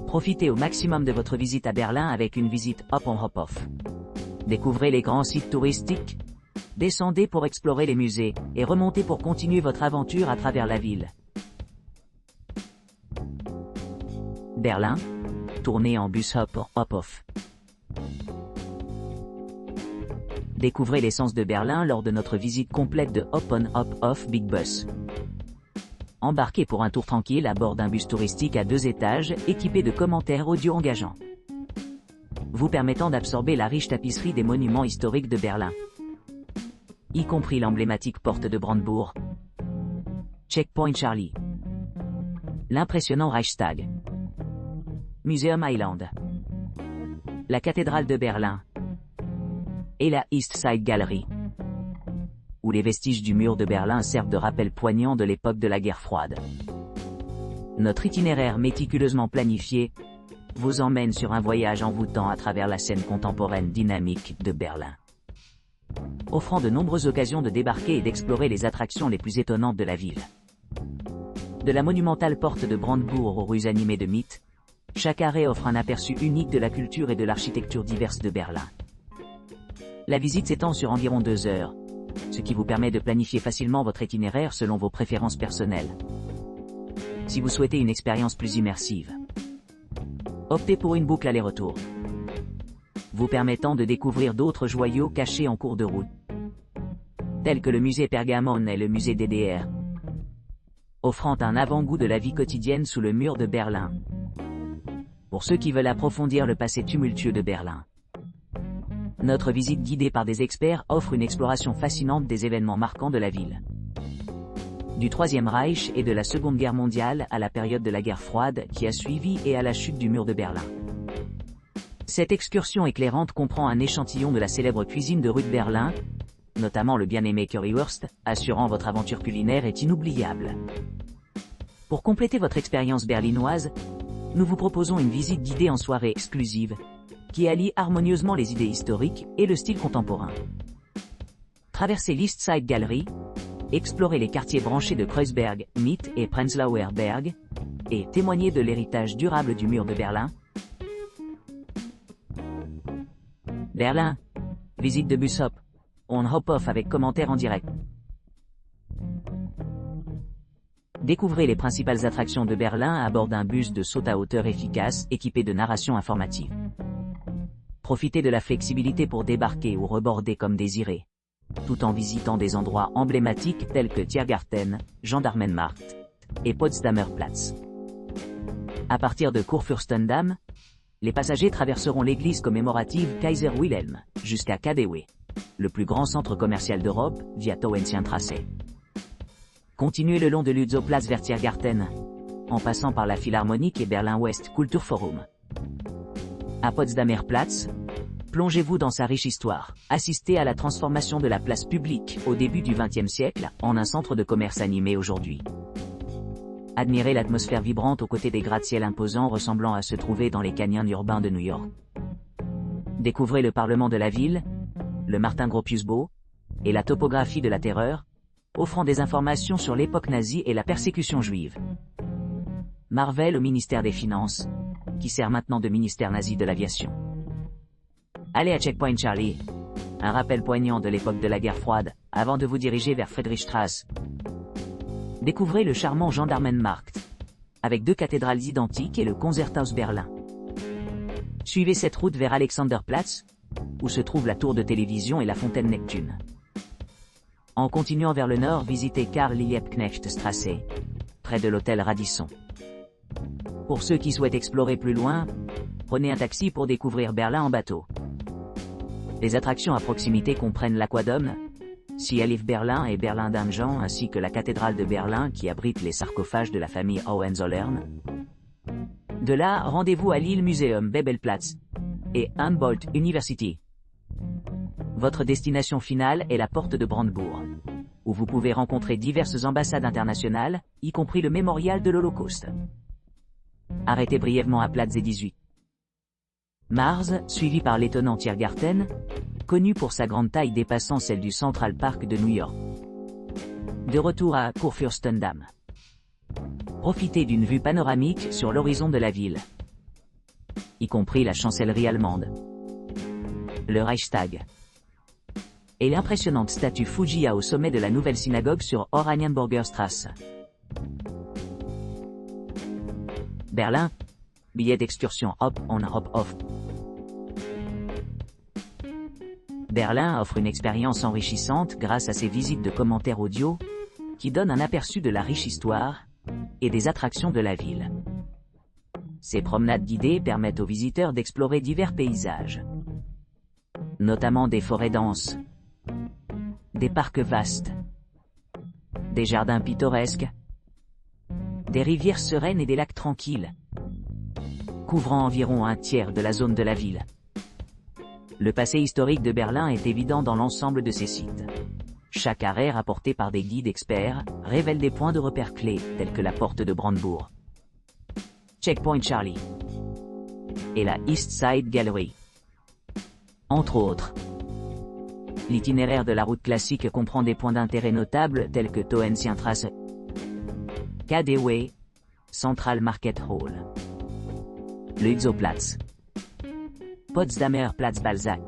Profitez au maximum de votre visite à Berlin avec une visite hop-on hop-off. Découvrez les grands sites touristiques, descendez pour explorer les musées, et remontez pour continuer votre aventure à travers la ville. Berlin, tournez en bus hop-on hop-off. Découvrez l'essence de Berlin lors de notre visite complète de Hop-on Hop-off Big Bus. Embarquez pour un tour tranquille à bord d'un bus touristique à 2 étages, équipé de commentaires audio engageants, vous permettant d'absorber la riche tapisserie des monuments historiques de Berlin, y compris l'emblématique porte de Brandebourg, Checkpoint Charlie, l'impressionnant Reichstag, Museum Island, la cathédrale de Berlin, et la East Side Gallery, où les vestiges du mur de Berlin servent de rappel poignant de l'époque de la guerre froide. Notre itinéraire méticuleusement planifié vous emmène sur un voyage envoûtant à travers la scène contemporaine dynamique de Berlin, offrant de nombreuses occasions de débarquer et d'explorer les attractions les plus étonnantes de la ville. De la monumentale porte de Brandebourg aux rues animées de mythes, chaque arrêt offre un aperçu unique de la culture et de l'architecture diverses de Berlin. La visite s'étend sur environ 2 heures, ce qui vous permet de planifier facilement votre itinéraire selon vos préférences personnelles. Si vous souhaitez une expérience plus immersive, optez pour une boucle aller-retour, vous permettant de découvrir d'autres joyaux cachés en cours de route, tels que le musée Pergamon et le musée DDR, offrant un avant-goût de la vie quotidienne sous le mur de Berlin, pour ceux qui veulent approfondir le passé tumultueux de Berlin. Notre visite guidée par des experts offre une exploration fascinante des événements marquants de la ville. Du Troisième Reich et de la Seconde Guerre mondiale à la période de la guerre froide qui a suivi et à la chute du mur de Berlin. Cette excursion éclairante comprend un échantillon de la célèbre cuisine de rue de Berlin, notamment le bien-aimé Currywurst, assurant votre aventure culinaire est inoubliable. Pour compléter votre expérience berlinoise, nous vous proposons une visite guidée en soirée exclusive, qui allie harmonieusement les idées historiques et le style contemporain. Traversez l'East Side Gallery, explorez les quartiers branchés de Kreuzberg, Mitte et Prenzlauer Berg, et témoignez de l'héritage durable du mur de Berlin. Berlin, visite de bus hop-on hop-off avec commentaires en direct. Découvrez les principales attractions de Berlin à bord d'un bus de saut à hauteur efficace équipé de narration informative. Profitez de la flexibilité pour débarquer ou reborder comme désiré, tout en visitant des endroits emblématiques tels que Tiergarten, Gendarmenmarkt et Potsdamer Platz. À partir de Kurfürstendamm, les passagers traverseront l'église commémorative Kaiser Wilhelm, jusqu'à KaDeWe, le plus grand centre commercial d'Europe, via Tauentzienstraße. Continuez le long de Lützowplatz vers Tiergarten, en passant par la Philharmonique et Berlin-Ouest Kulturforum. À Potsdamer Platz, plongez-vous dans sa riche histoire, assistez à la transformation de la place publique au début du XXe siècle en un centre de commerce animé aujourd'hui. Admirez l'atmosphère vibrante aux côtés des gratte-ciels imposants ressemblant à se trouver dans les canyons urbains de New York. Découvrez le Parlement de la ville, le Martin-Gropius-Bau, et la topographie de la terreur, offrant des informations sur l'époque nazie et la persécution juive. Marvel au ministère des Finances, qui sert maintenant de ministère nazi de l'aviation. Allez à Checkpoint Charlie, un rappel poignant de l'époque de la guerre froide, avant de vous diriger vers Friedrichstraße. Découvrez le charmant Gendarmenmarkt, avec 2 cathédrales identiques et le Konzerthaus Berlin. Suivez cette route vers Alexanderplatz, où se trouve la tour de télévision et la fontaine Neptune. En continuant vers le nord, visitez Karl-Liebknecht-Straße, près de l'hôtel Radisson. Pour ceux qui souhaitent explorer plus loin, prenez un taxi pour découvrir Berlin en bateau. Les attractions à proximité comprennent l'Aquadome, Sea-Life Berlin et Berlin-Damm-Jean ainsi que la cathédrale de Berlin qui abrite les sarcophages de la famille Hohenzollern. De là, rendez-vous à l'île Museum Bebelplatz et Humboldt University. Votre destination finale est la porte de Brandebourg, où vous pouvez rencontrer diverses ambassades internationales, y compris le mémorial de l'Holocauste. Arrêtez brièvement à Platz 18. Mars, suivi par l'étonnant Tiergarten, connu pour sa grande taille dépassant celle du Central Park de New York. De retour à Kurfürstendamm. Profitez d'une vue panoramique sur l'horizon de la ville, y compris la chancellerie allemande, le Reichstag, et l'impressionnante statue Fujiya au sommet de la nouvelle synagogue sur Oranienburger Straße. Berlin, billet d'excursion hop-on hop-off. Berlin offre une expérience enrichissante grâce à ses visites de commentaires audio, qui donnent un aperçu de la riche histoire et des attractions de la ville. Ces promenades guidées permettent aux visiteurs d'explorer divers paysages, notamment des forêts denses, des parcs vastes, des jardins pittoresques, des rivières sereines et des lacs tranquilles, couvrant environ un tiers de la zone de la ville. Le passé historique de Berlin est évident dans l'ensemble de ces sites. Chaque arrêt rapporté par des guides experts révèle des points de repère clés tels que la porte de Brandebourg, Checkpoint Charlie et la East Side Gallery. Entre autres, l'itinéraire de la route classique comprend des points d'intérêt notables tels que Tauentzienstraße, KaDeWe, Central Market Hall, le Lützowplatz, Potsdamer Platz Balzac,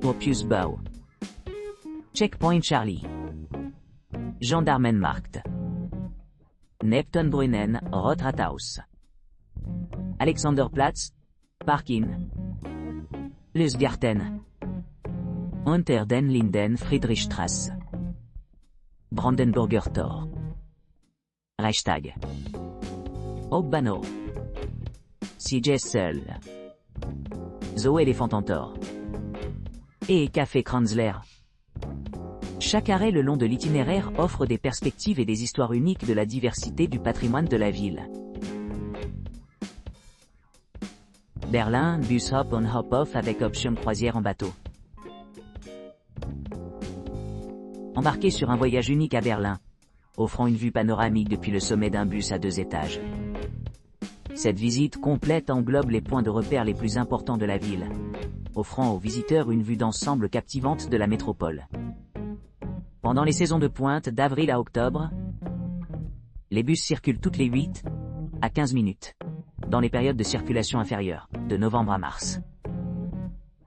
Opusbau, Checkpoint Charlie, Gendarmenmarkt, Neptunbrunnen Rotrathaus, Alexanderplatz, Parkin, Lustgarten, Unter den Linden Friedrichstraße, Brandenburger Tor, Reichstag, Hauptbahnhof, Siegessäule, Zoo Elefantentor et Café Kranzler. Chaque arrêt le long de l'itinéraire offre des perspectives et des histoires uniques de la diversité du patrimoine de la ville. Berlin, bus hop-on hop-off avec option croisière en bateau. Embarquez sur un voyage unique à Berlin, offrant une vue panoramique depuis le sommet d'un bus à 2 étages. Cette visite complète englobe les points de repère les plus importants de la ville, offrant aux visiteurs une vue d'ensemble captivante de la métropole. Pendant les saisons de pointe d'avril à octobre, les bus circulent toutes les 8 à 15 minutes, dans les périodes de circulation inférieure, de novembre à mars.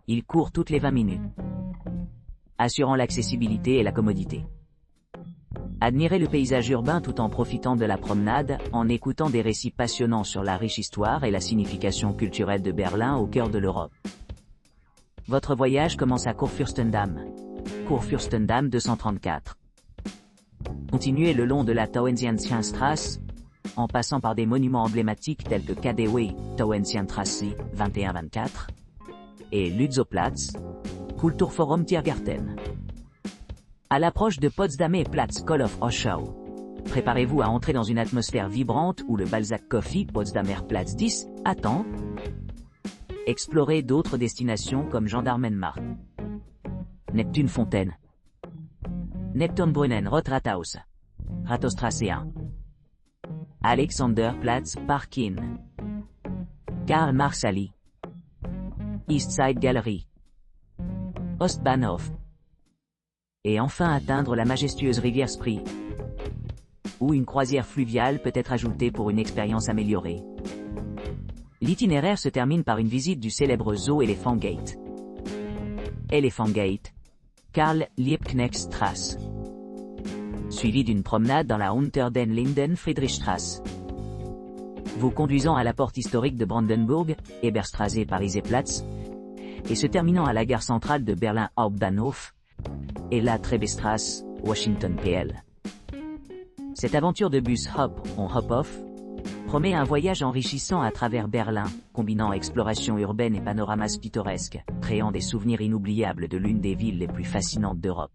Ils courent toutes les 20 minutes, assurant l'accessibilité et la commodité. Admirez le paysage urbain tout en profitant de la promenade, en écoutant des récits passionnants sur la riche histoire et la signification culturelle de Berlin au cœur de l'Europe. Votre voyage commence à Kurfürstendamm. Kurfürstendamm 234. Continuez le long de la Tauentzienstraße, en passant par des monuments emblématiques tels que KaDeWe, Tauentzienstraße 21-24, et Lützowplatz, Kulturforum Tiergarten. À l'approche de Potsdamer Platz Call of Oschau, préparez-vous à entrer dans une atmosphère vibrante où le Balzac Coffee Potsdamer Platz 10 attend. Explorez d'autres destinations comme Gendarmenmarkt, Neptunfontaine, Neptunbrunnen Rotrathaus, Rathausstraße 1, Alexanderplatz Parkin, Karl Marx-Allee, East Side Gallery, Ostbahnhof, et enfin atteindre la majestueuse rivière Spree, où une croisière fluviale peut être ajoutée pour une expérience améliorée. L'itinéraire se termine par une visite du célèbre zoo Elephant Gate. Elephant Gate, Karl Liebknecht-Straße, suivi d'une promenade dans la Unter den Linden Friedrichstraße, vous conduisant à la porte historique de Brandenburg, Eberstraße Pariserplatz, et se terminant à la gare centrale de Berlin Hauptbahnhof, et la Trebestraße, Washington PL. Cette aventure de bus hop-on hop-off promet un voyage enrichissant à travers Berlin, combinant exploration urbaine et panoramas pittoresques, créant des souvenirs inoubliables de l'une des villes les plus fascinantes d'Europe.